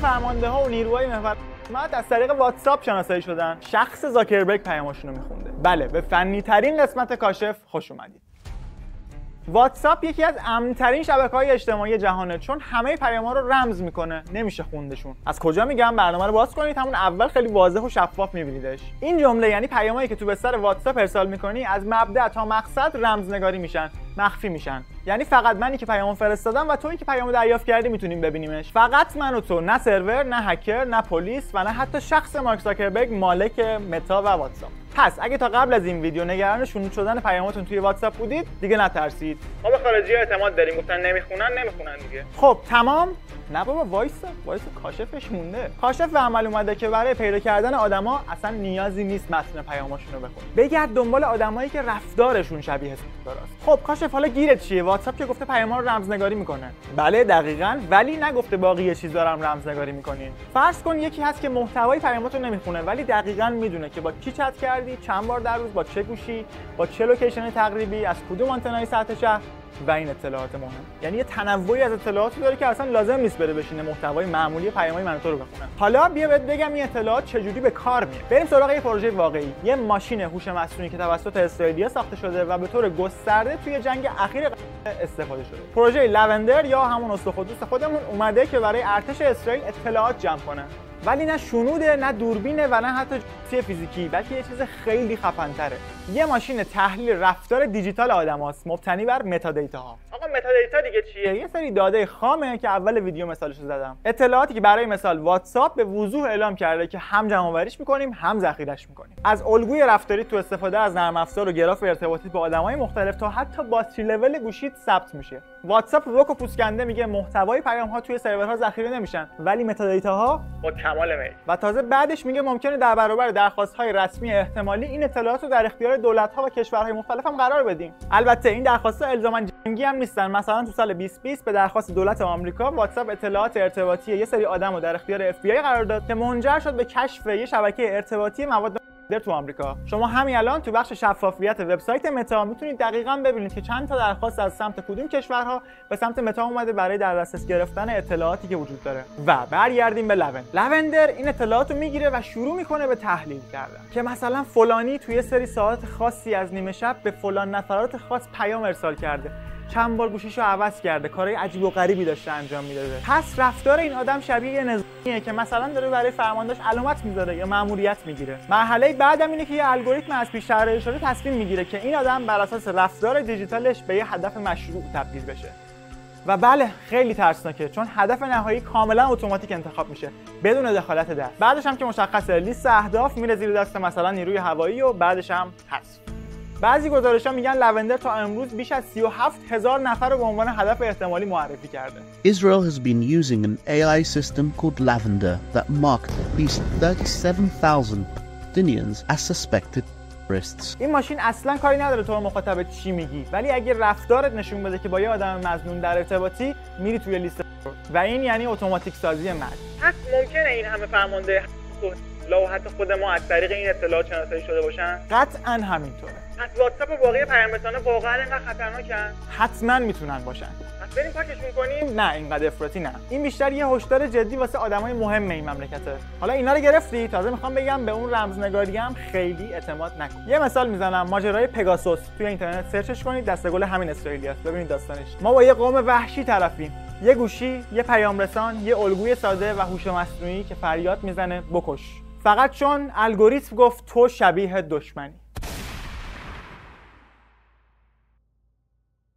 فرمانده‌ها و نیروهای محور از طریق واتساپ شناسایی شدن. شخص زاکربرگ پیاماشونو میخونده. بله، به فنی ترین قسمت کاشف خوش اومدید. واتساپ یکی از امن‌ترین شبکه‌های اجتماعی جهانه، چون همه پیام‌ها رو رمز میکنه، نمیشه خوندشون. از کجا میگم؟ برنامه رو باز کنید، همون اول خیلی واضح و شفاف میبینیدش. این جمله یعنی پیامایی که تو بستر واتساپ ارسال میکنی از مبدأ تا مقصد رمزنگاری میشن، مخفی میشن. یعنی فقط منی که پیامو فرستادم و تویی که پیامو دریافت کردی میتونیم ببینیمش. فقط من و تو، نه سرور، نه هکر، نه پلیس و نه حتی شخص مارک زاکربرگ مالک متا و واتساپ. پس اگه تا قبل از این ویدیو نگران شنود شدن پیاماتون توی واتساپ بودید، دیگه نترسید. ما به خارجی‌ها اعتماد داریم، گفتن نمیخونن دیگه. خب تمام؟ نه بابا، وایسا کاشفش مونده. کاشف به عمل اومده که برای پیدا کردن آدما اصلا نیازی نیست متن پیاماشون رو بخونی. بگرد دنبال آدمایی که رفتارشون شبیه درست. خب کاشف حالا گیرت چیه؟ واتساپ که گفته پیاما رو رمزنگاری میکنه. بله دقیقاً، ولی نگفته باقی چیزا رو هم رمزنگاری میکنین. فرض کن یکی هست که محتوای پیاماتو نمیخونه ولی دقیقاً میدونه که با کی چت کردی، چند بار در روز، با چه گوشی، با چه لوکیشن تقریبی، از کدوم آنتنای سطح شهر و این اطلاعات مهم. یعنی یه تنوعی از اطلاعاتی داره که اصلا لازم نیست بره بشینه محتوای معمولی پیامای من تو رو بخونه. حالا بیا بهت بگم این اطلاعات چجوری به کار میاد. بریم سراغ یه پروژه واقعی. یه ماشین هوش مصنوعی که توسط اسرائیلیا ساخته شده و به طور گسترده توی جنگ اخیر استفاده شده. پروژه لوندر یا همون استخوان خودمون اومده که برای ارتش اسرائیل اطلاعات جمع کنه. ولی نه شنوده، نه دوربینه و نه حتی جسم فیزیکی، بلکه یه چیز خیلی خفن‌تره. یه ماشین تحلیل رفتار دیجیتال آدماست، مبتنی بر متادیتاها. آقا متادیتا دیگه چیه؟ یه سری داده خامه که اول ویدیو مثالشو زدم. اطلاعاتی که برای مثال واتساپ به وضوح اعلام کرده که هم جمع‌آوریش می‌کنیم، هم ذخیره‌اش می‌کنیم. از الگوی رفتاری تو استفاده از نرم افزار و گراف ارتباطی با آدمای مختلف تا حتی باتری لول گوشیت ثبت میشه. واتساپ رک و پوسکنده میگه محتوای پیام‌ها توی سرورها ذخیره نمیشن، ولی متادیتاها با کمال میل. و تازه بعدش میگه ممکنه در برابر درخواست‌های رسمی احتمالی این اطلاعات رو در اختیار دولت‌ها و کشورهای مختلف هم قرار بدیم. البته این درخواست‌ها الزاماً جنگی هم نیستن. مثلا تو سال 2020 به درخواست دولت آمریکا واتساپ اطلاعات ارتباطی یه سری آدمو در اختیار FBI قرار داد که منجر شد به کشف یه شبکه ارتباطی مواد تو آمریکا. شما همین الان تو بخش شفافیت وبسایت متا میتونید دقیقاً ببینید که چند تا درخواست از سمت کدوم کشورها به سمت متا اومده برای در دسترس گرفتن اطلاعاتی که وجود داره. و برگردیم به لوندر. این اطلاعات رو میگیره و شروع میکنه به تحلیل کردن که مثلا فلانی توی سری ساعات خاصی از نیمه شب به فلان نفرات خاص پیام ارسال کرده، چند بار گوشیشو عوض کرده، کارهای عجیب و غریبی داشته انجام میداده. پس رفتار این آدم شبیه یه نظامیه که مثلا داره برای فرماندهش علامت میذاره یا مأموریت میگیره. مرحله بعدم اینه که یه الگوریتم از پیش طراحی شده تصمیم میگیره که این آدم بر اساس رفتار دیجیتالش به یه هدف مشروع تبدیل بشه. و بله خیلی ترسناکه، چون هدف نهایی کاملا اتوماتیک انتخاب میشه بدون دخالت دست. بعدش هم که مشخصه لیست اهداف میره زیر دست مثلا نیروی هوایی و بعدش هم حذف. بعضی گزارش‌ها میگن لوندر تا امروز بیش از 37,000 نفر رو به عنوان هدف احتمالی معرفی کرده. Israel has been using an AI system called Lavender that marked at least 37,000 Palestinians as suspected terrorists. این ماشین اصلا کاری نداره تو مخاطب چی میگی، ولی اگه رفتارت نشون بده که با یه آدم مظنون در ارتباطی، میری توی لیست و این یعنی اتوماتیک سازی مرگ. پس ممکنه این همه فرمانده و حتی خود ما از طریق این اطلاعات شناسایی شده باشن؟ قطعاً همینطوره. پس واتساپ و باقی پیام‌رسان‌ها واقعاً اینقدر خطرناکن؟ حتماً میتونن باشن. پس بریم پاکشون کنیم؟ نه اینقدر افراطی نه. این بیشتر یه هشدار جدی واسه آدمای مهم این مملکته. حالا اینا رو گرفتی، تازه میخوام بگم به اون رمزنگاری هم خیلی اعتماد نکن. یه مثال میزنم، ماجرای پگاسوس. توی اینترنت سرچش کنید، دسته‌گل همین اسرائیلیاست. ببینید داستانش. ما با یه قوم وحشی طرفیم. یه گوشی، یه پیام‌رسان، یه الگوی ساده و هوش مصنوعی که فریاد میزنه بکش. فقط چون الگوریتم گفت تو شبیه دشمنی.